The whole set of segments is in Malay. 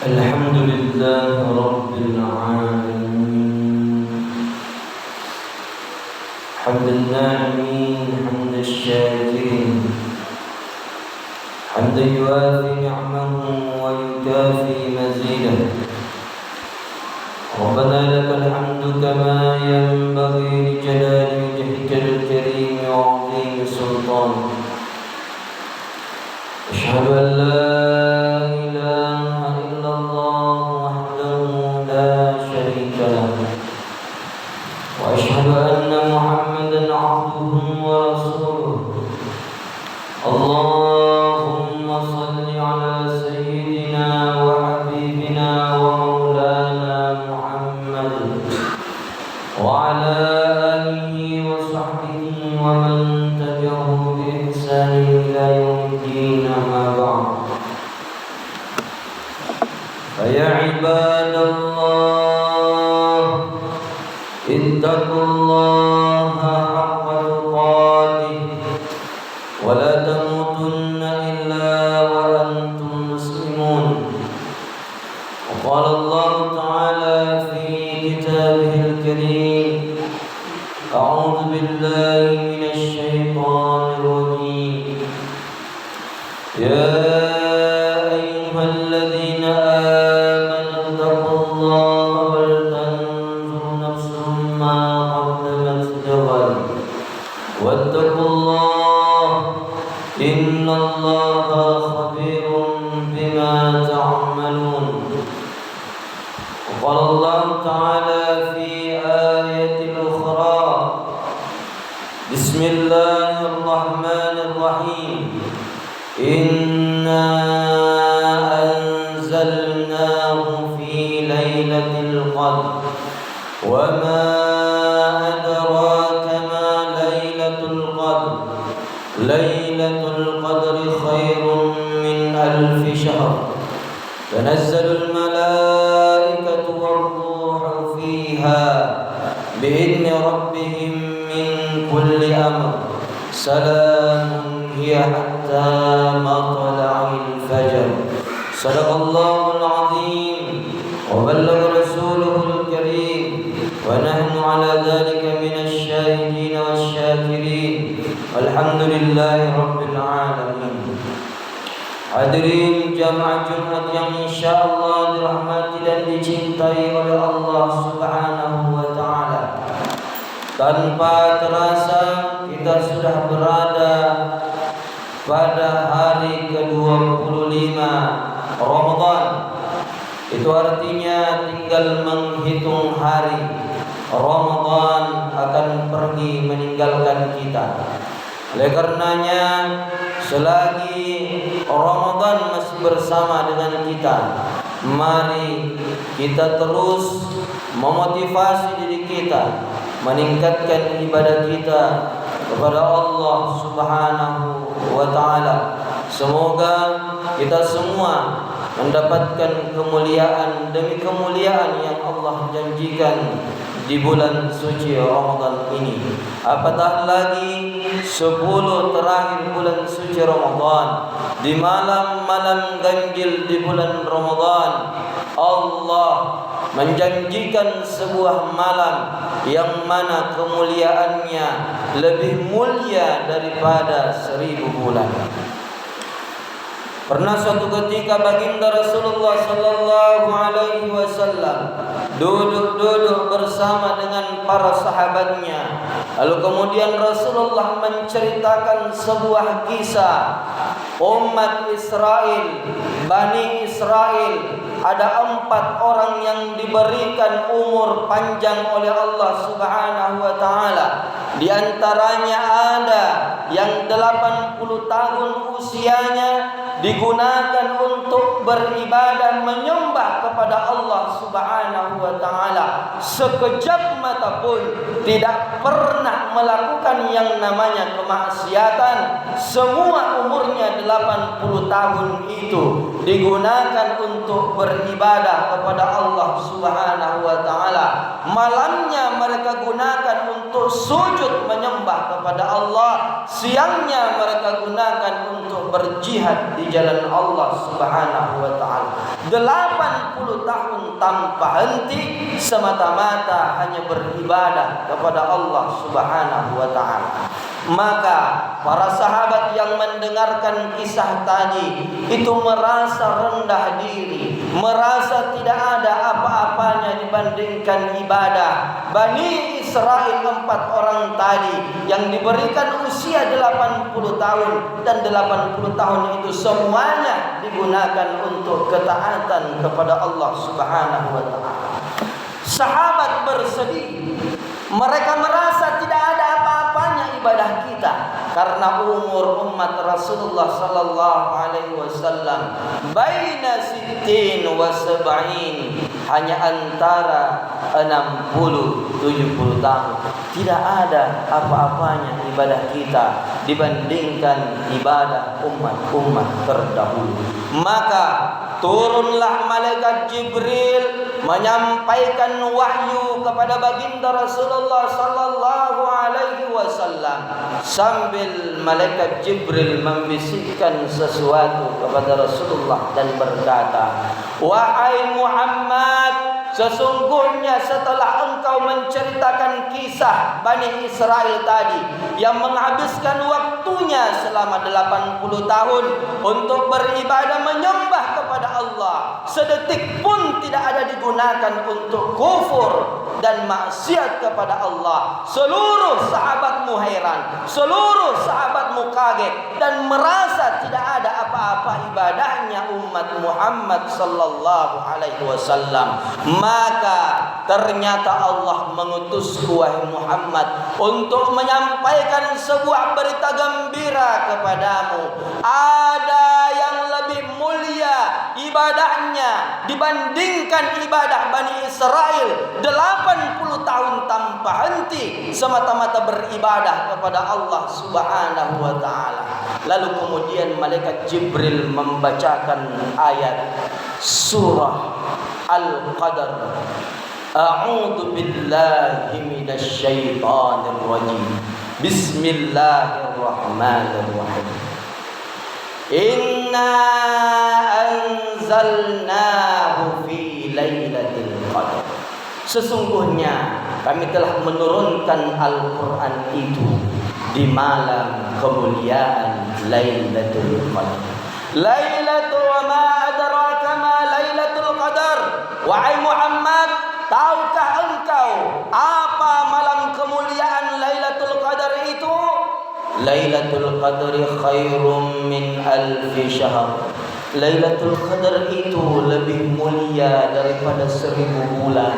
الحمد لله رب العالمين حمد الناعمين حمد الشاكرين حمدا يوافي نعمه ويكافي مزيده. ربنا لك الحمد كما ينبغي لجلال وجهك الكريم وعظيم سلطانك. أشهد أن لا إله إلا الله وحده لا شريك له، وأشهد أن محمدا عبده ورسوله. اللهم صل على سيدنا وحبيبنا ومولانا محمد وعلى آله وصحبه ومن تبعه بإحسان إلى يوم الدين. أما بعد، فيا عباد الله اتقوا الله حق تقاته ولا تموتن إلا وأنتم مسلمون. وقال الله تعالى في كتابه الكريم: أعوذ بالله من الشيطان الرجيم. يا أيها الذين آمنوا اتقوا الله ولتنظر نفس ما قدمت لغد واتقوا الله إن الله خبير بما تعملون. وقال الله تعالى في آية أخرى: بسم الله الرحمن الرحيم. إنا أنزلناه في ليلة القدر وما أدراك ما ليلة القدر. ليلة القدر خير من 1000 شهر. تنزل الملائكة والروح فيها بإذن ربهم من كل أمر. سلام هي حتى مطلع الفجر. صدق الله العظيم وبلغ رسوله الكريم ونحن على ذلك من الشاهدين والشاكرين والحمد لله رب العالمين. Hadirin jamaah Jumat yang insyaallah dirahmati dan dicintai oleh Allah Subhanahu wa taala. Tanpa terasa kita sudah berada pada hari ke-25 Ramadan. Itu artinya tinggal menghitung hari Ramadan akan pergi meninggalkan kita. Oleh karenanya, selagi Ramadan masih bersama dengan kita, mari kita terus memotivasi diri kita, meningkatkan ibadah kita kepada Allah Subhanahu wa taala. Semoga kita semua mendapatkan kemuliaan demi kemuliaan yang Allah janjikan di bulan suci Ramadan ini. Apatah lagi 10 terakhir bulan suci Ramadan, di malam-malam ganjil di bulan Ramadan, Allah menjanjikan sebuah malam yang mana kemuliaannya lebih mulia daripada 1000 bulan. Pernah suatu ketika baginda Rasulullah sallallahu alaihi wasallam duduk bersama dengan para sahabatnya. Lalu kemudian Rasulullah menceritakan sebuah kisah umat Israel, Bani Israel. Ada 4 orang yang diberikan umur panjang oleh Allah Subhanahu wa taala. Di antaranya ada yang 80 tahun usianya digunakan untuk beribadah menyembah kepada Allah Subhanahu wa taala. Sekejap mata pun tidak pernah melakukan yang namanya kemaksiatan. Semua umurnya 80 tahun itu digunakan untuk beribadah kepada Allah Subhanahu wa taala. Malamnya mereka gunakan untuk sujud menyembah kepada Allah. Siangnya mereka gunakan untuk berjihad di jalan Allah Subhanahu wa taala. 80 tahun tanpa henti semata-mata hanya beribadah kepada Allah Subhanahu wa taala. Maka para sahabat yang mendengarkan kisah tadi itu merasa rendah diri, merasa tidak ada apa-apanya dibandingkan ibadah Bani Israel 4 orang tadi yang diberikan usia 80 tahun, dan 80 tahun itu semuanya digunakan untuk ketaatan kepada Allah Subhanahu wa taala. Sahabat bersedih, mereka merasa tidak ada apa-apanya ibadah kita karena umur umat Rasulullah sallallahu alaihi wasallam baina 60 wa 70, hanya antara 60-70 tahun. Tidak ada apa-apanya ibadah kita dibandingkan ibadah umat-umat terdahulu. Maka turunlah malaikat Jibril menyampaikan wahyu kepada baginda Rasulullah sallallahu alaihi wasallam, sambil malaikat Jibril membisikkan sesuatu kepada Rasulullah dan berkata, "Wahai Muhammad, sesungguhnya setelah engkau menceritakan kisah Bani Israel tadi yang menghabiskan waktunya selama 80 tahun untuk beribadah menyembah kepada Allah, sedetik pun tidak ada digunakan untuk kufur dan maksiat kepada Allah. Seluruh sahabatmu heran, seluruh sahabatmu kaget dan merasa tidak ada apa-apa ibadahnya umat Muhammad sallallahu alaihi wasallam. Maka ternyata Allah mengutusku wahai Muhammad untuk menyampaikan sebuah berita gembira kepadamu. Ada yang lebih mulia ibadahnya dibandingkan ibadah Bani Israel 80 tahun tanpa henti semata-mata beribadah kepada Allah Subhanahu wa taala." Lalu kemudian malaikat Jibril membacakan ayat surah Al-Qadar. A'udzu billahi minasy syaithanir rajim. Bismillahirrahmanirrahim. Inna anzalnahu fi lailatul qadar. Sesungguhnya kami telah menurunkan Al-Quran itu di malam kemuliaan Lailatul Qadar. Lailatul wa ma adraka ma Lailatul Qadar. Wahai Muhammad, tahukah engkau apa malam kemuliaan Lailatul Qadar itu? Lailatul Qadri khairum min alfi syahr. Lailatul Qadar itu lebih mulia daripada 1000 bulan.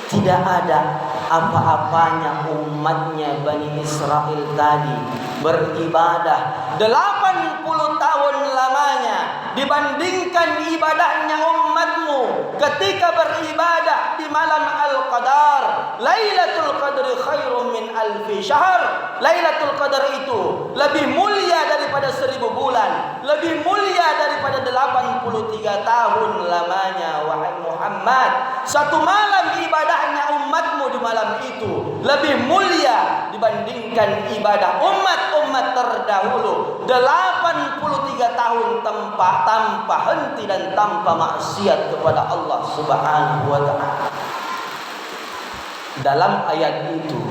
Tidak ada apa-apanya umatnya Bani Israel tadi beribadah 80 tahun lamanya dibandingkan ibadahnya umatmu ketika beribadah di malam Al-Qadar. Lailatul Qadri khairum min alfi syahr. Lailatul Qadar itu lebih mulia daripada 1000 bulan, lebih mulia daripada 83 tahun lamanya. Wahai Muhammad, satu malam ibadahnya umatmu di malam itu lebih mulia dibandingkan ibadah umat-umat terdahulu 83 tahun tanpa henti dan tanpa maksiat kepada Allah Subhanahu wa taala. Dalam ayat itu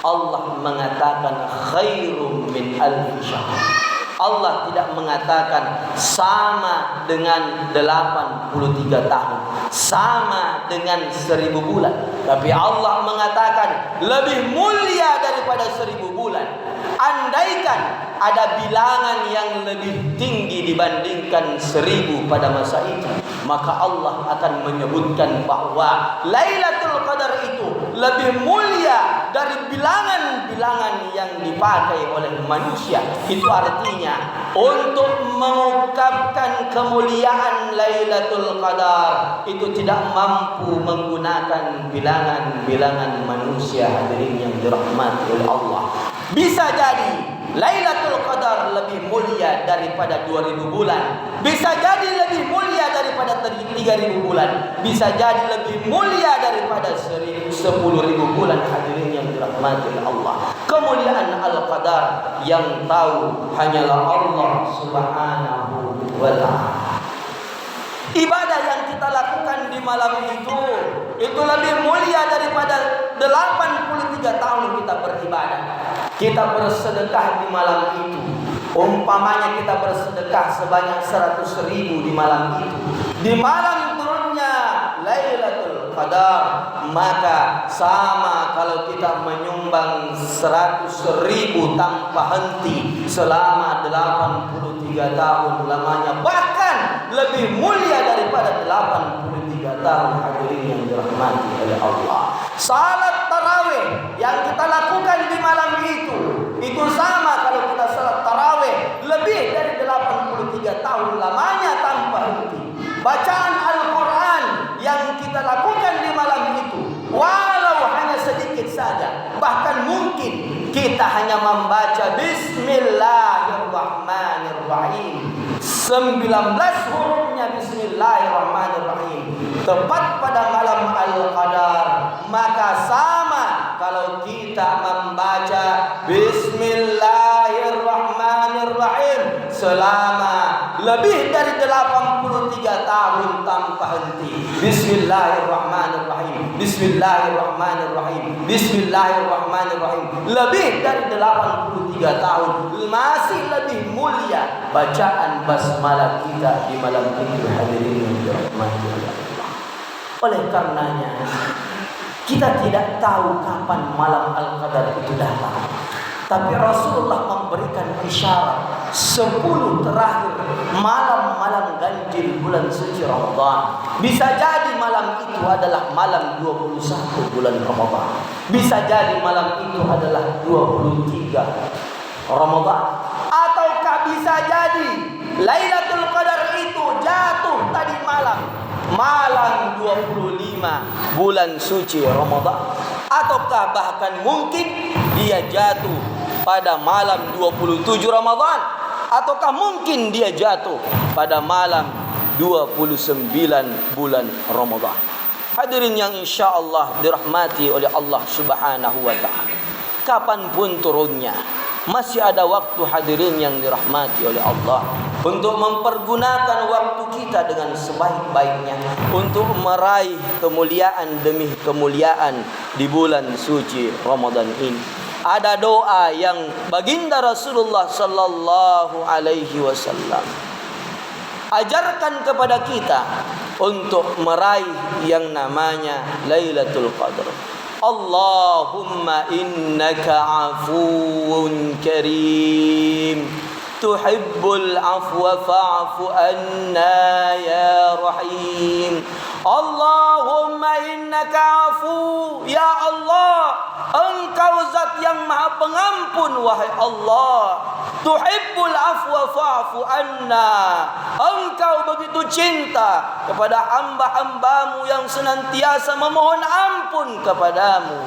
Allah mengatakan khairum min alfi syahr. Allah tidak mengatakan sama dengan 83 tahun, sama dengan 1000 bulan. Tapi Allah mengatakan lebih mulia daripada 1000 bulan. Andaikan ada bilangan yang lebih tinggi dibandingkan 1000 pada masa itu, maka Allah akan menyebutkan bahwa Lailatul Qadar itu lebih mulia dari bilangan-bilangan yang dipakai oleh manusia. Itu artinya untuk mengungkapkan kemuliaan Lailatul Qadar itu tidak mampu menggunakan bilangan-bilangan manusia hadirin yang dirahmati oleh Allah. Bisa jadi Lailatul Qadar lebih mulia daripada 2000 bulan. Bisa jadi lebih mulia daripada 3000 bulan. Bisa jadi lebih mulia daripada 10.000 bulan hadirin yang dirahmati oleh Allah. Kemuliaan Al-Qadar yang tahu hanyalah Allah Subhanahu wa ta'ala. Ibadah yang kita lakukan di malam itu lebih mulia daripada 83 tahun kita beribadah. Kita bersedekah di malam itu, umpamanya kita bersedekah sebanyak 100.000 di malam itu, di malam turunnya Lailatul Qadar, maka sama kalau kita menyumbang 100.000 tanpa henti selama 83 tahun lamanya, bahkan lebih mulia daripada 83 tahun. Hadirin yang dirahmati oleh Allah, salat tarawih yang kita lakukan di malam itu sama kalau kita salat tarawih lebih dari 83 tahun lamanya tanpa henti. Bacaan Al-Quran yang kita lakukan di malam itu, walau hanya sedikit saja, bahkan mungkin kita hanya membaca Bismillahirrahmanirrahim 19 hurufnya Bismillahirrahmanirrahim tepat pada malam Al-Qadar, maka sama kalau kita membaca Bismillahirrahmanirrahim selama lebih dari 83 tahun tanpa henti. Bismillahirrahmanirrahim, Bismillahirrahmanirrahim, Bismillahirrahmanirrahim, lebih dari 83 tahun, masih lebih mulia bacaan basmalah kita di malam itu. Hadirin yang dirahmati Allah. Oleh karenanya kita tidak tahu kapan malam Al-Qadar itu datang, tapi Rasulullah memberikan isyarat 10 terakhir malam-malam ganjil bulan suci Ramadan. Bisa jadi malam itu adalah malam 21 bulan Ramadan, bisa jadi malam itu adalah 23 Ramadan, ataukah bisa jadi Lailatul Qadar itu jatuh tadi malam 25 bulan suci Ramadan, ataukah bahkan mungkin dia jatuh pada malam 27 Ramadan, ataukah mungkin dia jatuh pada malam 29 bulan Ramadan. Hadirin yang insyaallah dirahmati oleh Allah Subhanahu wa ta'ala, kapanpun turunnya masih ada waktu. Hadirin yang dirahmati oleh Allah, untuk mempergunakan waktu kita dengan sebaik-baiknya untuk meraih kemuliaan demi kemuliaan di bulan suci Ramadan ini. Ada doa yang baginda Rasulullah sallallahu alaihi wasallam ajarkan kepada kita untuk meraih yang namanya Lailatul Qadar. Allahumma innaka afuwun karim tuhibbul afwa fa'fu anna ya rahim. Allahumma innaka afu, ya Allah, engkau zat yang maha pengampun wahai Allah. Tuhibbul afwa fa'fu anna, engkau begitu cinta kepada hamba-hambamu yang senantiasa memohon ampun kepadamu.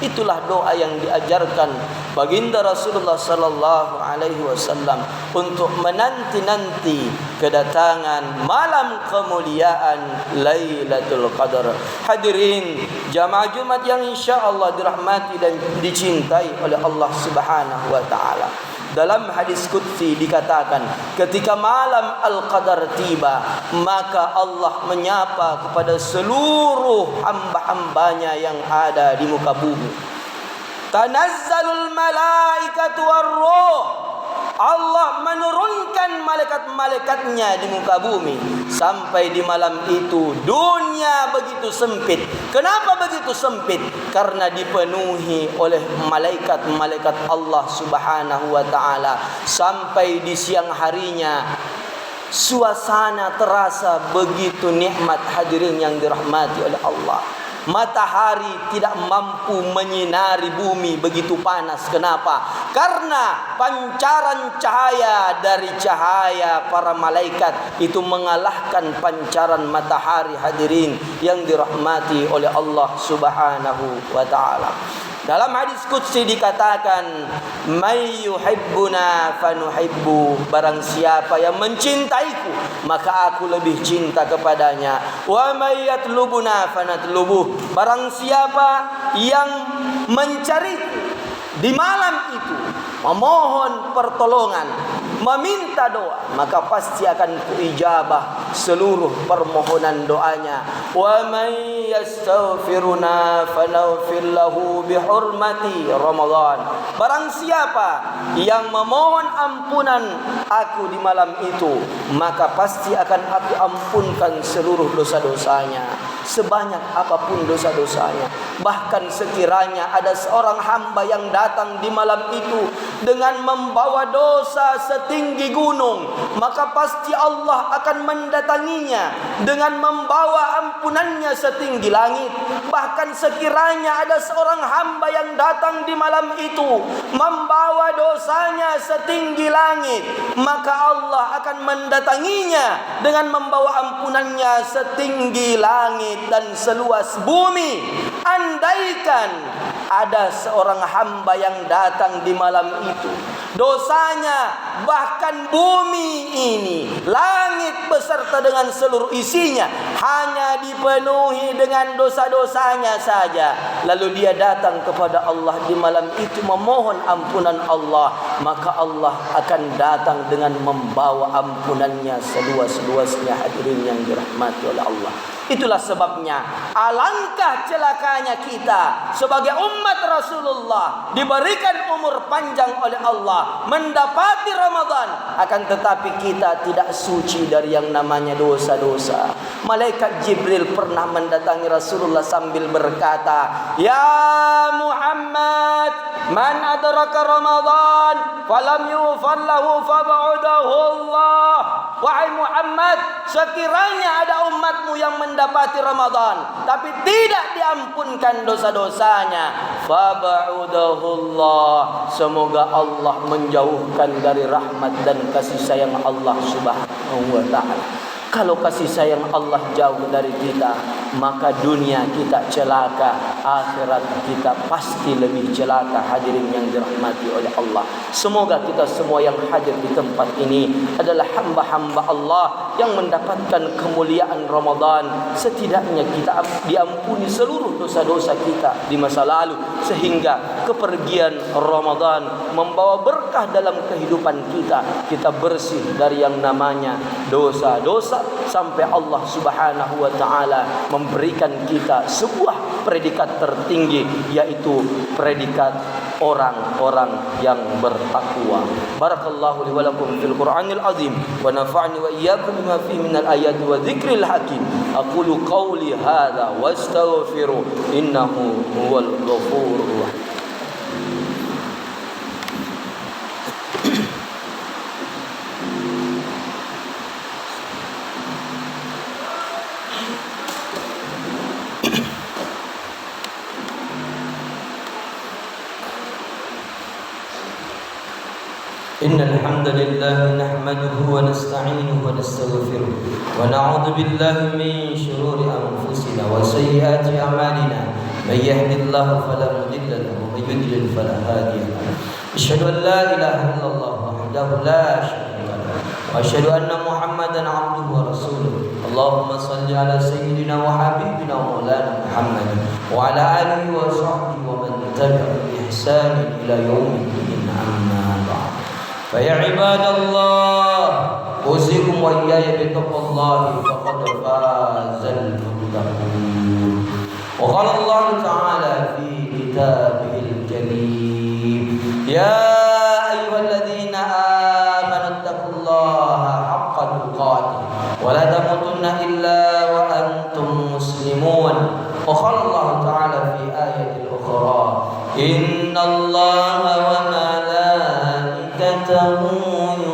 Itulah doa yang diajarkan baginda Rasulullah sallallahu alaihi wasallam untuk menanti-nanti kedatangan malam kemuliaan Lailatul Qadar. Hadirin jamaah Jumat yang insyaallah dirahmati dan dicintai oleh Allah Subhanahu wa taala. Dalam hadis qudsi dikatakan, ketika malam Al-Qadar tiba, maka Allah menyapa kepada seluruh hamba-hambanya yang ada di muka bumi. Tanazzalul malaikatu war-ruh, Allah menurunkan malaikat-malaikatnya di muka bumi. Sampai di malam itu dunia begitu sempit. Kenapa begitu sempit? Karena dipenuhi oleh malaikat-malaikat Allah Subhanahu wa ta'ala. Sampai di siang harinya suasana terasa begitu nikmat. Hadirin yang dirahmati oleh Allah, matahari tidak mampu menyinari bumi, begitu panas. Kenapa? Karena pancaran cahaya dari cahaya para malaikat itu mengalahkan pancaran matahari. Hadirin yang dirahmati oleh Allah Subhanahu wa ta'ala. Dalam hadis qudsi dikatakan, "May yuhibbuna fanuhibbu," barang siapa yang mencintaiku maka aku lebih cinta kepadanya. "Wa may yatlubuna fanatlubuh," barang siapa yang mencariku di malam itu memohon pertolongan, meminta doa, maka pasti akan kuijabah seluruh permohonan doanya. Wa may yastaghfiruna fanaghfir lahu bihurmati Ramadan. Barang siapa yang memohon ampunan aku di malam itu, maka pasti akan aku ampunkan seluruh dosa-dosanya, sebanyak apapun dosa-dosanya. Bahkan sekiranya ada seorang hamba yang datang di malam itu dengan membawa dosa setinggi gunung, maka pasti Allah akan mendatanginya dengan membawa ampunannya setinggi langit. Bahkan sekiranya ada seorang hamba yang datang di malam itu membawa dosanya setinggi langit, maka Allah akan mendatanginya dengan membawa ampunannya setinggi langit dan seluas bumi. Andaikan ada seorang hamba yang datang di malam itu, dosanya bahkan bumi ini, langit beserta dengan seluruh isinya hanya dipenuhi dengan dosa-dosanya saja, lalu dia datang kepada Allah di malam itu memohon ampunan Allah, maka Allah akan datang dengan membawa ampunannya seluas-luasnya. Hadirin yang dirahmati oleh Allah, itulah sebabnya alangkah celakanya kita sebagai umat Rasulullah diberikan umur panjang oleh Allah, mendapati Ramadan, akan tetapi kita tidak suci dari yang namanya dosa-dosa. Malaikat Jibril pernah mendatangi Rasulullah sambil berkata, "Ya Muhammad, man adraka Ramadan falam yughfar lahu fab'udahu Allah." Wahai Muhammad, sekiranya ada umatmu yang mendapati Ramadan tapi tidak diampunkan dosa-dosanya, fab'udahullah, semoga Allah menjauhkan dari rahmat dan kasih sayang Allah Subhanahu wa ta'ala. Kalau kasih sayang Allah jauh dari kita, maka dunia kita celaka, akhirat kita pasti lebih celaka. Hadirin yang dirahmati oleh Allah, semoga kita semua yang hadir di tempat ini adalah hamba-hamba Allah yang mendapatkan kemuliaan Ramadan. Setidaknya kita diampuni seluruh dosa-dosa kita di masa lalu, sehingga kepergian Ramadan membawa berkah dalam kehidupan kita. Kita bersih dari yang namanya dosa-dosa, sampai Allah Subhanahu wa ta'ala memberikan kita sebuah predikat tertinggi, yaitu predikat orang-orang yang bertakwa. Barakallahu li wa lakum fil Qur'anil azim wa nafa'ni wa iyyakum bima fihi minal ayati wa dzikril hakim. Aqulu qawli hadza wastaghfiru innahu huwal ghafurur rahim. إن الحمد لله نحمده ونستعينه ونستغفره ونعوذ بالله من شرور أنفسنا وسيئات أعمالنا من يهد الله فلا مضل له ومن يضلل فلا هادي له أشهد أن لا إله إلا الله وحده لا شريك له وأشهد أن محمدا عبده ورسوله اللهم صل على سيدنا وحبيبنا ومولانا محمد وعلى آله وصحبه ومن تبعهم بإحسان إلى يوم الدين أما بعد فيا عباد الله أوصيكم وإياي بتقوى الله فقد فاز المتقون. وقال الله تعالى في كتابه الكريم يا أيها الذين آمنوا اتقوا الله حق تقاته ولا تموتن إلا وأنتم مسلمون. وقال الله تعالى في آية أخرى إن الله وملائكته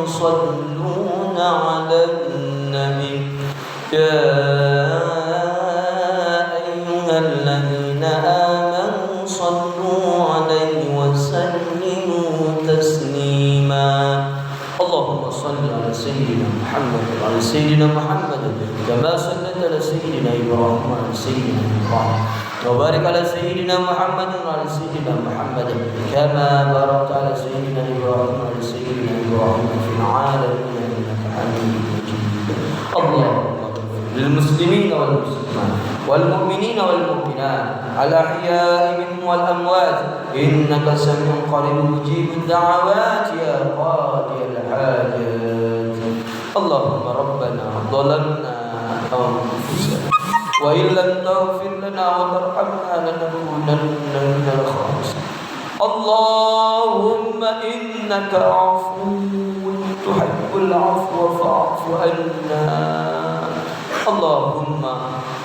يصلون على النبي يا أيها الذين آمنوا صلوا عليه وسلموا تسليما. اللهم صل على سيدنا محمد وعلى سيدنا محمد كما صليت على سيدنا إبراهيم وعلى سيدنا إبراهيم وبارك على سيدنا محمد وعلى سيدنا محمد كما باركت على سيدنا إبراهيم وعلى سيدنا إبراهيم في العالمين إنك حميد مجيد. اللهم اغفر للمسلمين والمسلمات والمؤمنين والمؤمنات الأحياء منهم والأموات إنك سميع قريب مجيب الدعوات يا قاضي الحاجات. اللهم ربنا ظلمنا أنفسنا وإن لم تغفر لنا وترحمنا لنكونن من الخاسرين. اللهم إنك عفو تحب العفو فاعف عنا. اللهم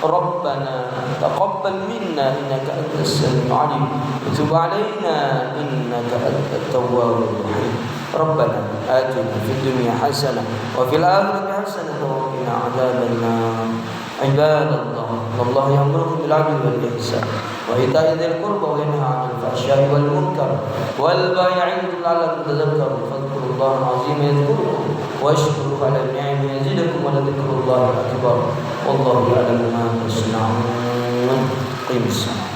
ربنا تقبل منا إنك أنت السميع العليم وتب علينا إنك أنت التواب الرحيم. ربنا آتنا في الدنيا حسنة وفي الآخرة حسنة وقنا عذاب النار. عباد الله إن الله يأمركم بالعدل والإحسان وإيتاء ذي القربى وينهى عن الفحشاء والمنكر والبغي يعظكم لعلكم تذكرون. فاذكروا الله العظيم يذكركم واشكروه على نعمه يزدكم ولذكر الله أكبر والله يعلم ما تصنعون. قيم الصلاة.